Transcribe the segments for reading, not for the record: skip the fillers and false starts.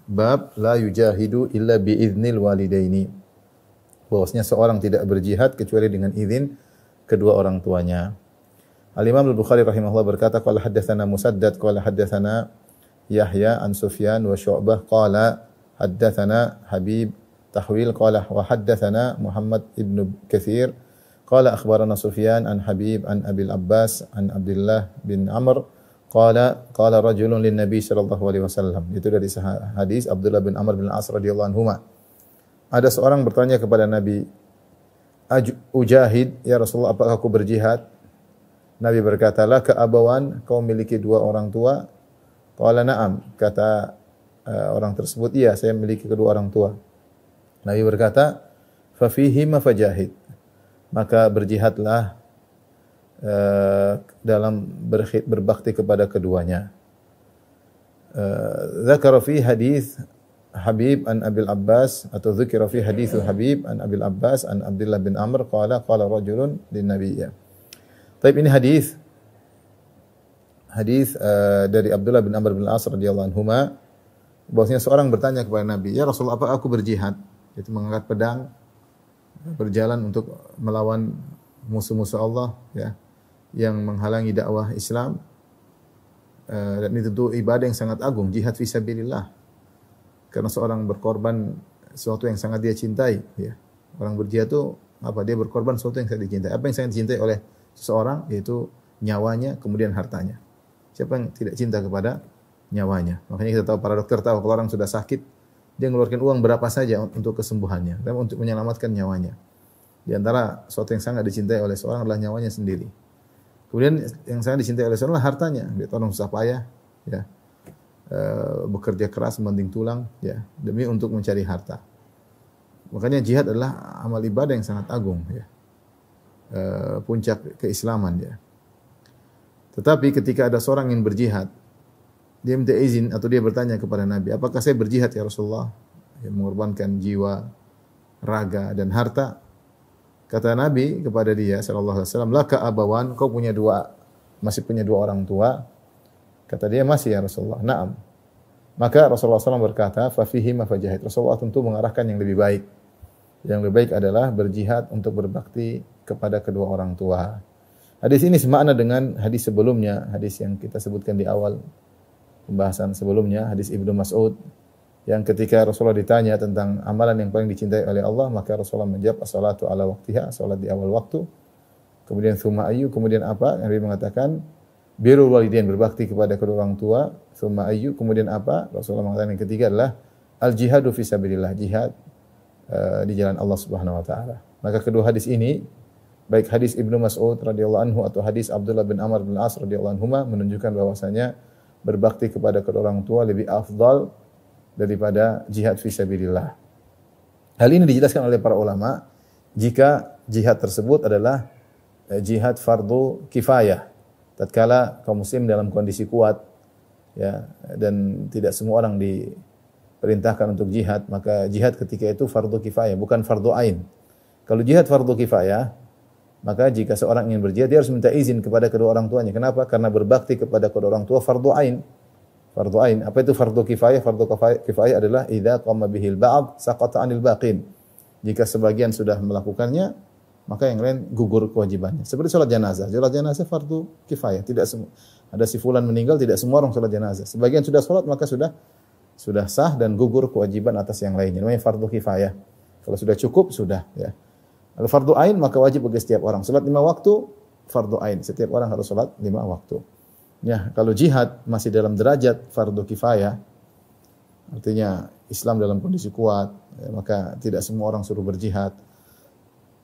bab la yujahidu illa bi idznil walidaini. Bahwasanya seorang tidak berjihad kecuali dengan izin kedua orang tuanya. Al-Imam Al-Bukhari rahimahullah berkata, qala haddatsana Musaddad qala haddatsana Yahya an Sufyan wa Syu'bah qala haddatsana Habib tahwil qala wa haddatsana Muhammad ibn Katsir qala akhbarana Sufyan an Habib an Abil Abbas an Abdullah bin Amr qala rajulun lin Nabi sallallahu alaihi wasallam. Itu dari hadis Abdullah bin Amr bin As radhiyallahu anhuma. Ada seorang bertanya kepada Nabi, "Ujahid ya Rasulullah, apakah aku berjihad?" Nabi berkata, "Laka abawan, kau memiliki dua orang tua?" Qala na'am, kata orang tersebut, "Iya, saya memiliki kedua orang tua." Nabi berkata, "Fa fihima fajahid." Maka berjihadlah dalam berbakti kepada keduanya. Dzakara fi hadis Habib an Abil Abbas atau dzikra fi hadis Habib an Abil Abbas an Abdullah bin Amr qala rajulun lin Nabiy. Baik, ini hadis dari Abdullah bin Amr bin As radhiyallahu anhuma, bahwasanya seorang bertanya kepada Nabi, "Ya Rasulullah, apa aku berjihad?" Itu mengangkat pedang berjalan untuk melawan musuh-musuh Allah ya, yang menghalangi dakwah Islam. Dan itu tentu ibadah yang sangat agung, jihad fi sabilillah. Karena seorang berkorban sesuatu yang sangat dia cintai ya. Orang berjihad itu apa? Dia berkorban sesuatu yang sangat dicintai. Apa yang sangat dicintai oleh seseorang yaitu nyawanya, kemudian hartanya. Siapa yang tidak cinta kepada nyawanya? Makanya kita tahu, para dokter tahu kalau orang sudah sakit, dia mengeluarkan uang berapa saja untuk kesembuhannya, tapi untuk menyelamatkan nyawanya. Di antara sesuatu yang sangat dicintai oleh seorang adalah nyawanya sendiri. Kemudian yang sangat dicintai oleh seorang adalah hartanya. Dia orang susah payah, ya, bekerja keras membanting tulang, ya, demi untuk mencari harta. Makanya jihad adalah amal ibadah yang sangat agung, ya, puncak keislaman, ya. Tetapi ketika ada seorang yang berjihad, dia minta izin atau dia bertanya kepada Nabi, "Apakah saya berjihad ya Rasulullah?" Yang mengorbankan jiwa, raga dan harta. Kata Nabi kepada dia sallallahu alaihi wasallam, "Laka abawan, kau masih punya dua orang tua?" Kata dia, "Masih ya Rasulullah." "Na'am." Maka Rasulullah SAW berkata, "Fa fihima fajahid." Rasulullah tentu mengarahkan yang lebih baik. Yang lebih baik adalah berjihad untuk berbakti kepada kedua orang tua. Hadis ini semakna dengan hadis sebelumnya, hadis yang kita sebutkan di awal pembahasan sebelumnya, hadis Ibnu Mas'ud, yang ketika Rasulullah ditanya tentang amalan yang paling dicintai oleh Allah, maka Rasulullah menjawab, as-salatu ala waqtiha, salat di awal waktu. Kemudian tsumma ayyu, kemudian apa? Nabi mengatakan birrul walidain, berbakti kepada kedua orang tua. Tsumma ayyu, kemudian apa? Rasulullah mengatakan yang ketiga adalah al-jihadu fi sabilillah, jihad di jalan Allah Subhanahu wa taala. Maka kedua hadis ini, baik hadis Ibnu Mas'ud radhiyallahu anhu atau hadis Abdullah bin Amr bin As radhiyallahu anhuma, menunjukkan bahwasanya berbakti kepada kedua orang tua lebih afdal daripada jihad fi sabilillah. Hal ini dijelaskan oleh para ulama jika jihad tersebut adalah jihad fardu kifayah. Tatkala kaum muslim dalam kondisi kuat, ya, dan tidak semua orang diperintahkan untuk jihad, maka jihad ketika itu fardu kifayah, bukan fardu ain. Kalau jihad fardu kifayah, maka jika seorang ingin berjihad, dia harus minta izin kepada kedua orang tuanya. Kenapa? Karena berbakti kepada kedua orang tua fardu ain. Fardu ain. Apa itu fardu kifayah? Fardu kifayah adalah idza qama bihil ba'd saqata 'anil baqin. Jika sebagian sudah melakukannya, maka yang lain gugur kewajibannya. Seperti salat jenazah. Salat jenazah fardu kifayah. Tidak semua. Ada si fulan meninggal, tidak semua orang salat jenazah. Sebagian sudah salat, maka sudah sah dan gugur kewajiban atas yang lainnya. Namanya fardu kifayah. Kalau sudah cukup, sudah, ya. Kalau fardu ain, maka wajib bagi setiap orang. Salat 5 waktu, fardu ain. Setiap orang harus salat 5 waktu. Ya, kalau jihad masih dalam derajat fardu kifayah, artinya Islam dalam kondisi kuat, ya, maka tidak semua orang suruh berjihad.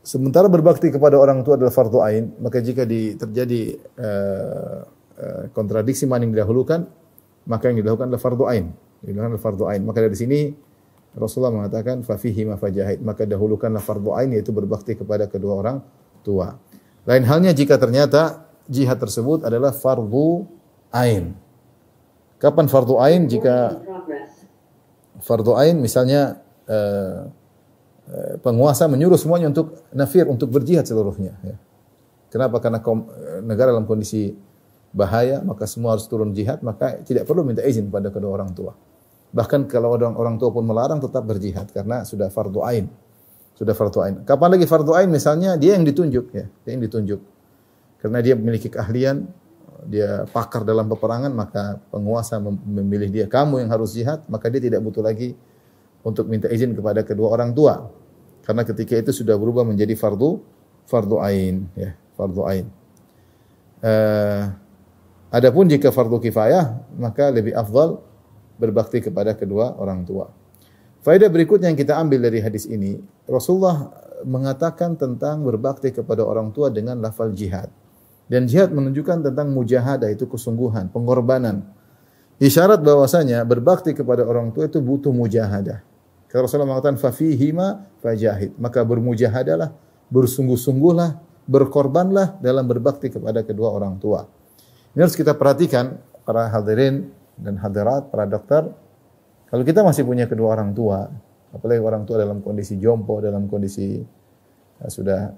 Sementara berbakti kepada orang tua adalah fardu ain, maka jika terjadi kontradiksi mana yang didahulukan, maka yang didahulukan adalah fardu ain. Maka dari sini Rasulullah mengatakan fa fihi ma fajahid, maka dahulukanlah fardu ain, yaitu berbakti kepada kedua orang tua. Lain halnya jika ternyata jihad tersebut adalah fardu ain. Kapan fardu ain? Jika fardu ain misalnya penguasa menyuruh semuanya untuk nafir, untuk berjihad seluruhnya, ya. Kenapa? Karena negara dalam kondisi bahaya, maka semua harus turun jihad, maka tidak perlu minta izin pada kedua orang tua. Bahkan kalau orang tua pun melarang tetap berjihad karena sudah fardu ain. Sudah fardu ain. Kapan lagi fardu ain? Misalnya dia yang ditunjuk ya, dia yang ditunjuk. Karena dia memiliki keahlian, dia pakar dalam peperangan, maka penguasa memilih dia, kamu yang harus jihad, maka dia tidak butuh lagi untuk minta izin kepada kedua orang tua. Karena ketika itu sudah berubah menjadi fardu ain ya, fardu ain. Adapun jika fardu kifayah, maka lebih afdal berbakti kepada kedua orang tua. Faedah berikutnya yang kita ambil dari hadis ini, Rasulullah mengatakan tentang berbakti kepada orang tua dengan lafal jihad. Dan jihad menunjukkan tentang mujahadah, itu kesungguhan, pengorbanan. Isyarat bahwasanya berbakti kepada orang tua itu butuh mujahadah. Karena Rasulullah mengatakan fafihima fajahid, maka bermujahadalah, bersungguh-sungguhlah, berkorbanlah dalam berbakti kepada kedua orang tua. Ini harus kita perhatikan para hadirin dan hadirat, para dokter. Kalau kita masih punya kedua orang tua, apalagi orang tua dalam kondisi jompo, dalam kondisi sudah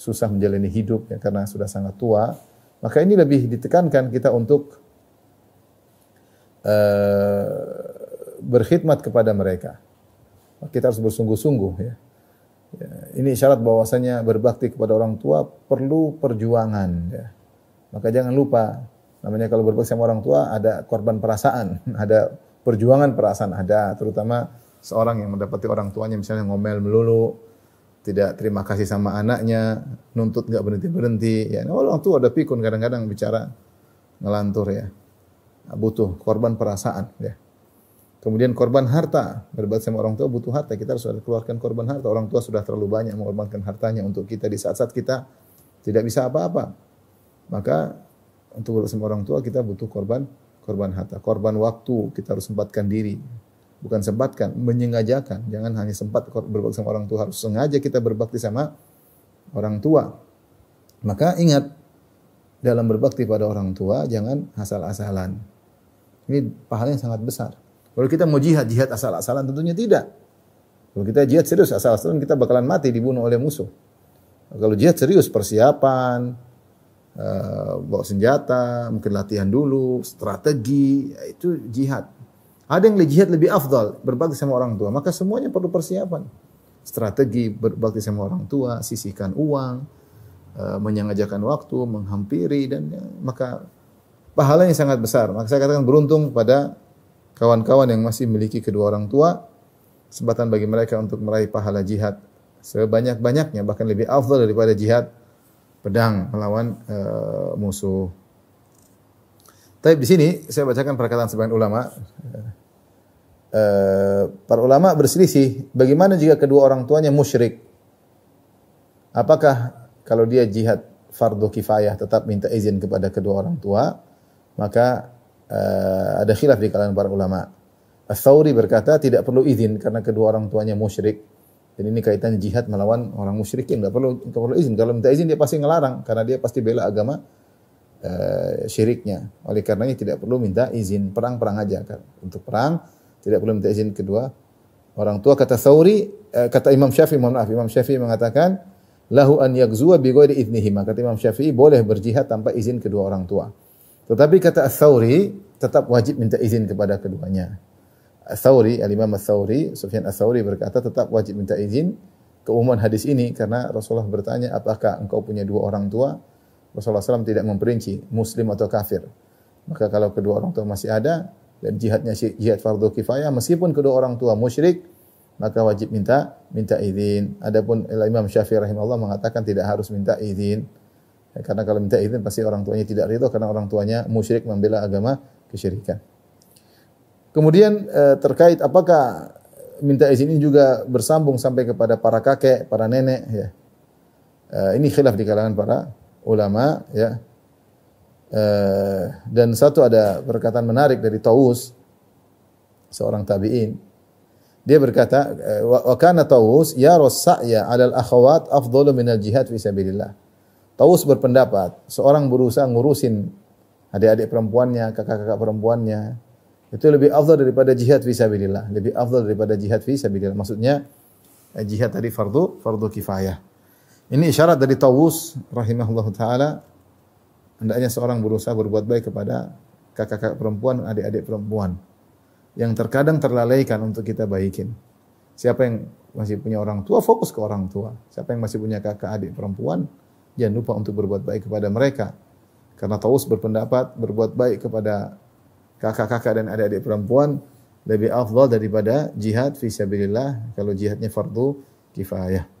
susah menjalani hidup ya, karena sudah sangat tua, maka ini lebih ditekankan kita untuk berkhidmat kepada mereka. Kita harus bersungguh-sungguh ya. Ini isyarat bahwasanya berbakti kepada orang tua perlu perjuangan ya. Maka jangan lupa, namanya kalau berbakti sama orang tua ada korban perasaan, ada perjuangan perasaan, ada terutama seorang yang mendapati orang tuanya misalnya ngomel melulu, tidak terima kasih sama anaknya, nuntut enggak berhenti-berhenti ya. Orang tua ada pikun kadang-kadang bicara ngelantur ya. Butuh korban perasaan ya. Kemudian korban harta, berbakti sama orang tua butuh harta, kita harus keluarkan korban harta. Orang tua sudah terlalu banyak mengorbankan hartanya untuk kita di saat-saat kita tidak bisa apa-apa. Maka untuk berbakti sama orang tua kita butuh korban harta, korban waktu, kita harus sempatkan diri. Bukan sempatkan, menyengajakan. Jangan hanya sempat berbakti sama orang tua, harus sengaja kita berbakti sama orang tua. Maka ingat, dalam berbakti pada orang tua jangan asal-asalan. Ini pahalanya sangat besar. Kalau kita mau jihad asal-asalan tentunya tidak. Kalau kita jihad serius asal-asalan kita bakalan mati, dibunuh oleh musuh. Kalau jihad serius, persiapan, bawa senjata, mungkin latihan dulu, strategi, itu jihad. Ada yang jihad lebih afdal, berbakti sama orang tua, maka semuanya perlu persiapan. Strategi berbakti sama orang tua, sisihkan uang, menyengajakan waktu, menghampiri, dan maka pahalanya sangat besar. Maka saya katakan beruntung pada kawan-kawan yang masih memiliki kedua orang tua, kesempatan bagi mereka untuk meraih pahala jihad sebanyak-banyaknya, bahkan lebih afdal daripada jihad pedang melawan musuh. Tapi di sini saya bacakan perkataan sebagian ulama. Para ulama berselisih, bagaimana jika kedua orang tuanya musyrik? Apakah kalau dia jihad fardu kifayah tetap minta izin kepada kedua orang tua? Maka ada khilaf di kalangan para ulama. Ats-Tsauri berkata tidak perlu izin karena kedua orang tuanya musyrik. Dan ini kaitannya jihad melawan orang musyrikin, enggak perlu izin. Kalau minta izin dia pasti ngelarang karena dia pasti bela agama syiriknya. Oleh karenanya tidak perlu minta izin, perang aja kan. Untuk perang tidak perlu minta izin kedua orang tua. Kata Tsauri, kata Imam Syafi'i, Imam Syafi'i mengatakan lahu an yaghzuwa bi ghairi idznihima. Kata Imam Syafi'i boleh berjihad tanpa izin kedua orang tua. Tetapi kata Ats-Tsauri tetap wajib minta izin kepada keduanya. Ats-Tsauri, Al-Imam Ats-Tsauri, Sufyan Ats-Tsauri berkata tetap wajib minta izin. Keumuman hadis ini karena Rasulullah bertanya, apakah engkau punya dua orang tua? Rasulullah SAW tidak memperinci muslim atau kafir. Maka kalau kedua orang tua masih ada dan jihadnya jihad fardu kifayah, meskipun kedua orang tua musyrik, maka wajib minta izin. Adapun Imam Syafi'i rahimahullah mengatakan tidak harus minta izin. Karena kalau minta izin pasti orang tuanya tidak ridho karena orang tuanya musyrik, membela agama kesyirikan. Kemudian terkait apakah minta izin ini juga bersambung sampai kepada para kakek, para nenek ya. Ini khilaf di kalangan para ulama ya. Dan satu ada perkataan menarik dari Tawus, seorang tabi'in. Dia berkata, wa kana Tawus yara as-sa'ya 'ala al-akhawat afdalu min al-jihad fi sabilillah. Tawus berpendapat, seorang berusaha ngurusin adik-adik perempuannya, kakak-kakak perempuannya, itu lebih afdal daripada jihad fi sabilillah, lebih afdal daripada jihad fi sabilillah. Maksudnya jihad tadi fardu kifayah. Ini isyarat dari Tawus rahimahullahu taala, hendaknya seorang berusaha berbuat baik kepada kakak-kakak perempuan, adik-adik perempuan. yang terkadang terlalaikan untuk kita baikin. Siapa yang masih punya orang tua, fokus ke orang tua. Siapa yang masih punya kakak adik perempuan, jangan lupa untuk berbuat baik kepada mereka. Karena Taus berpendapat berbuat baik kepada kakak-kakak dan adik-adik perempuan lebih afdal daripada jihad fi sabilillah kalau jihadnya fardu kifayah.